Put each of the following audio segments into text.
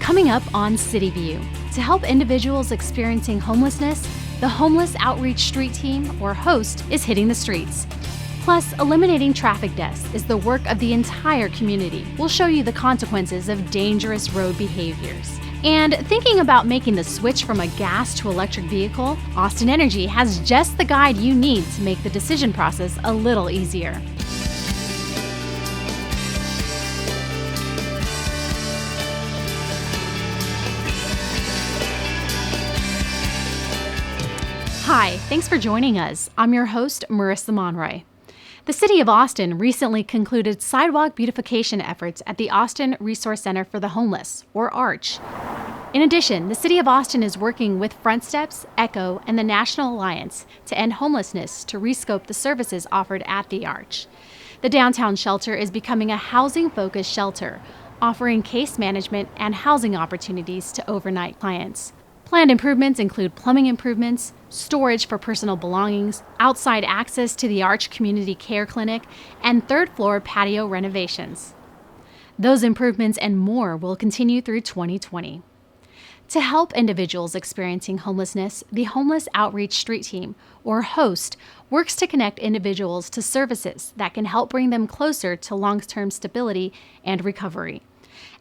Coming up on CityView, to help individuals experiencing homelessness, the Homeless Outreach Street Team, or HOST, is hitting the streets. Plus, eliminating traffic deaths is the work of the entire community. We'll show you the consequences of dangerous road behaviors. And thinking about making the switch from a gas to electric vehicle, Austin Energy has just the guide you need to make the decision process a little easier. Hi, thanks for joining us. I'm your host, Marissa Monroy. The City of Austin recently concluded sidewalk beautification efforts at the Austin Resource Center for the Homeless, or ARCH. In addition, the City of Austin is working with Front Steps, ECHO, and the National Alliance to end homelessness to rescope the services offered at the ARCH. The downtown shelter is becoming a housing-focused shelter, offering case management and housing opportunities to overnight clients. Planned improvements include plumbing improvements, storage for personal belongings, outside access to the ARCH Community Care Clinic, and third-floor patio renovations. Those improvements and more will continue through 2020. To help individuals experiencing homelessness, the Homeless Outreach Street Team, or HOST, works to connect individuals to services that can help bring them closer to long-term stability and recovery.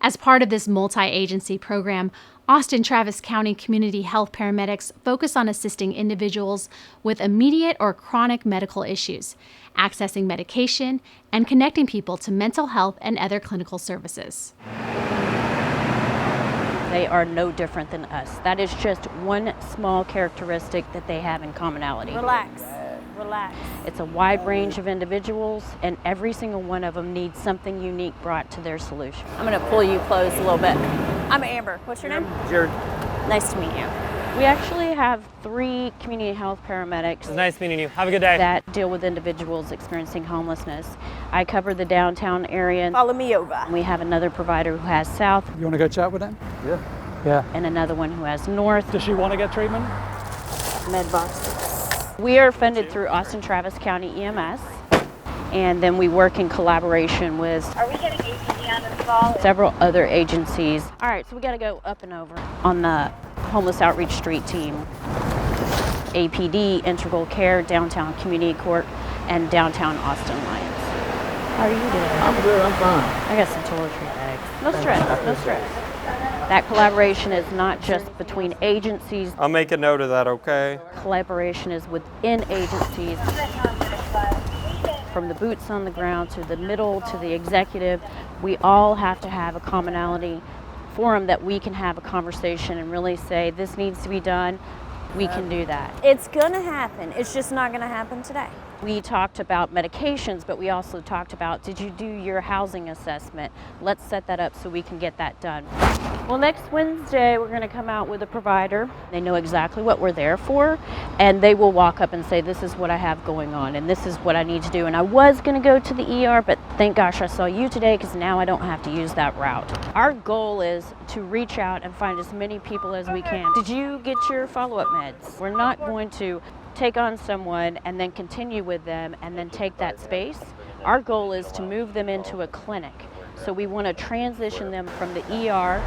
As part of this multi-agency program, Austin-Travis County Community Health Paramedics focus on assisting individuals with immediate or chronic medical issues, accessing medication, and connecting people to mental health and other clinical services. They are no different than us. That is just one small characteristic that they have in commonality. Relax. It's a wide range of individuals, and every single one of them needs something unique brought to their solution. I'm going to pull you close a little bit. I'm Amber. What's your name? Jared. Nice to meet you. We actually have 3 community health paramedics. It's nice meeting you. Have a good day. That deal with individuals experiencing homelessness. I cover the downtown area. Follow me over. We have another provider who has south. You want to go chat with them? Yeah. And another one who has north. Does she want to get treatment? Med boxes. We are funded through Austin-Travis County EMS, and then we work in collaboration with several other agencies. All right, so we got to go up and over on the Homeless Outreach Street Team, APD, Integral Care, Downtown Community Court, and Downtown Austin Alliance. How are you doing? I'm good, I'm fine. I got some toiletry bags. No stress, no stress. That collaboration is not just between agencies. I'll make a note of that, okay? Collaboration is within agencies, from the boots on the ground to the middle to the executive. We all have to have a commonality forum that we can have a conversation and really say, this needs to be done. We can do that. It's going to happen. It's just not going to happen today. We talked about medications, but we also talked about, did you do your housing assessment? Let's set that up so we can get that done. Well, next Wednesday, we're going to come out with a provider. They know exactly what we're there for, and they will walk up and say, this is what I have going on, and this is what I need to do. And I was going to go to the ER, but thank gosh I saw you today, because now I don't have to use that route. Our goal is to reach out and find as many people as we can. Did you get your follow-up meds? We're not going to take on someone and then continue with them and then take that space. Our goal is to move them into a clinic. So we want to transition them from the ER,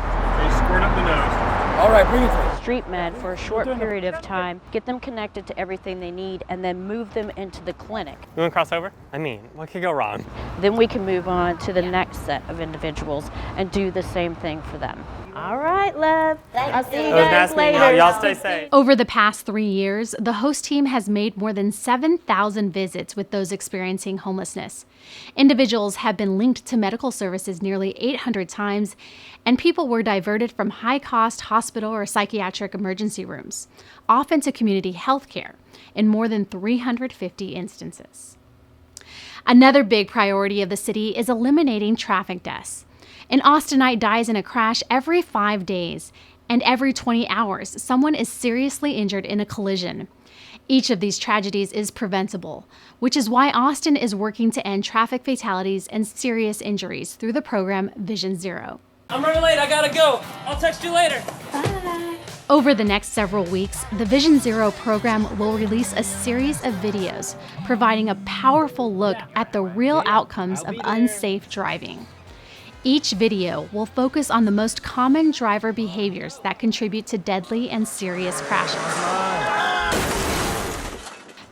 Squirt up the nose. All right, bring it to street med for a short period of time, get them connected to everything they need, and then move them into the clinic. You want to cross over? I mean, what could go wrong? Then we can move on to the next set of individuals and do the same thing for them. All right, love. I'll see you guys later. Y'all stay safe. Over the past 3 years, the HOST team has made more than 7,000 visits with those experiencing homelessness. Individuals have been linked to medical services nearly 800 times, and people were diverted from high-cost hospital or psychiatric emergency rooms, often to community health care, in more than 350 instances. Another big priority of the city is eliminating traffic deaths. An Austinite dies in a crash every 5 days, and every 20 hours, someone is seriously injured in a collision. Each of these tragedies is preventable, which is why Austin is working to end traffic fatalities and serious injuries through the program Vision Zero. I'm running late, I gotta go. I'll text you later. Bye. Over the next several weeks, the Vision Zero program will release a series of videos providing a powerful look at the real outcomes of unsafe driving. Each video will focus on the most common driver behaviors that contribute to deadly and serious crashes.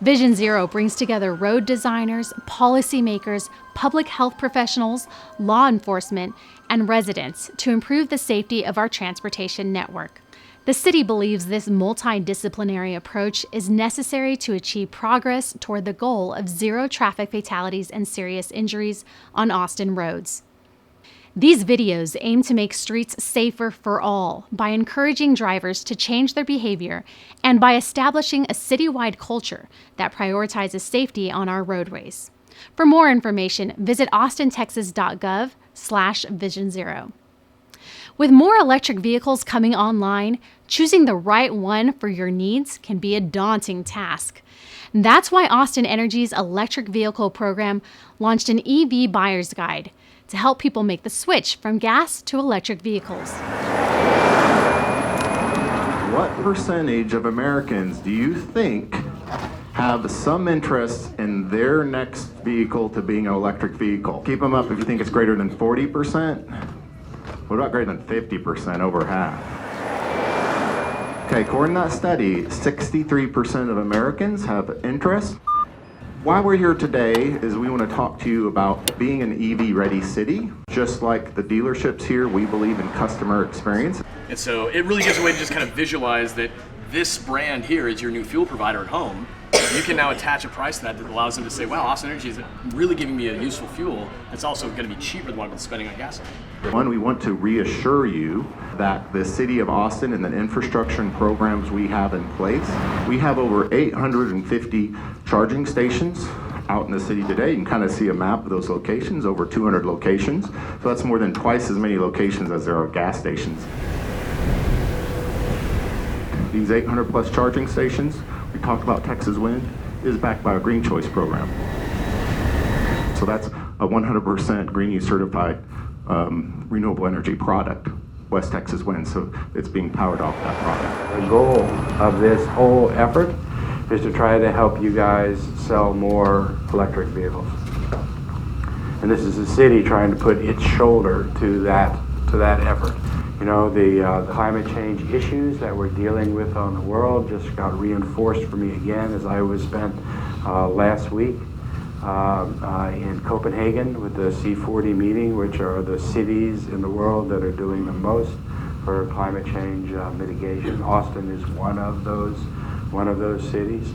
Vision Zero brings together road designers, policymakers, public health professionals, law enforcement, and residents to improve the safety of our transportation network. The city believes this multidisciplinary approach is necessary to achieve progress toward the goal of zero traffic fatalities and serious injuries on Austin roads. These videos aim to make streets safer for all by encouraging drivers to change their behavior and by establishing a citywide culture that prioritizes safety on our roadways. For more information, visit austintexas.gov/Vision Zero. With more electric vehicles coming online, choosing the right one for your needs can be a daunting task. That's why Austin Energy's electric vehicle program launched an EV buyer's guide to help people make the switch from gas to electric vehicles. What percentage of Americans do you think have some interest in their next vehicle to being an electric vehicle? Keep them up if you think it's greater than 40%. What about greater than 50%, over half? Okay, according to that study, 63% of Americans have interest. Why we're here today is we want to talk to you about being an EV-ready city. Just like the dealerships here, we believe in customer experience. And so it really gives a way to just kind of visualize that this brand here is your new fuel provider at home. You can now attach a price to that allows them to say, wow, Austin Energy is really giving me a useful fuel that's also going to be cheaper than what I'm spending on gasoline. One, we want to reassure you that the City of Austin and the infrastructure and programs we have in place, we have over 850 charging stations out in the city today. You can kind of see a map of those locations, over 200 locations. So that's more than twice as many locations as there are gas stations. These 800 plus charging stations, we talked about Texas Wind, is backed by a Green Choice program. So that's a 100% Green Use certified renewable energy product, West Texas Wind. So it's being powered off that product. The goal of this whole effort is to try to help you guys sell more electric vehicles. And this is the city trying to put its shoulder to that effort. You know, the climate change issues that we're dealing with on the world just got reinforced for me again as I was spent last week in Copenhagen with the C40 meeting, which are the cities in the world that are doing the most for climate change mitigation. Austin is one of those cities.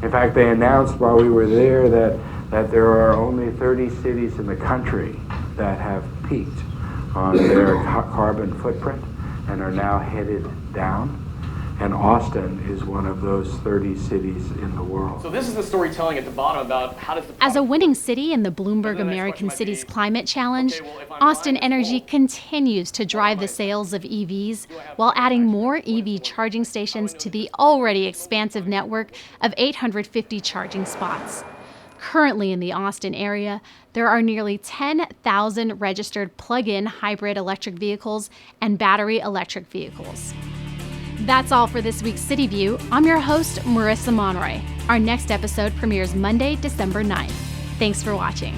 In fact, they announced while we were there that there are only 30 cities in the country that have peaked on their carbon footprint and are now headed down. And Austin is one of those 30 cities in the world. So this is the storytelling at the bottom about how does the As a winning city in the Bloomberg American Cities Climate Challenge, Austin Energy continues to drive the sales of EVs while adding more EV charging stations to the already expansive network of 850 charging spots. Currently in the Austin area, there are nearly 10,000 registered plug-in hybrid electric vehicles and battery electric vehicles. That's all for this week's CityView. I'm your host, Marissa Monroy. Our next episode premieres Monday, December 9th. Thanks for watching.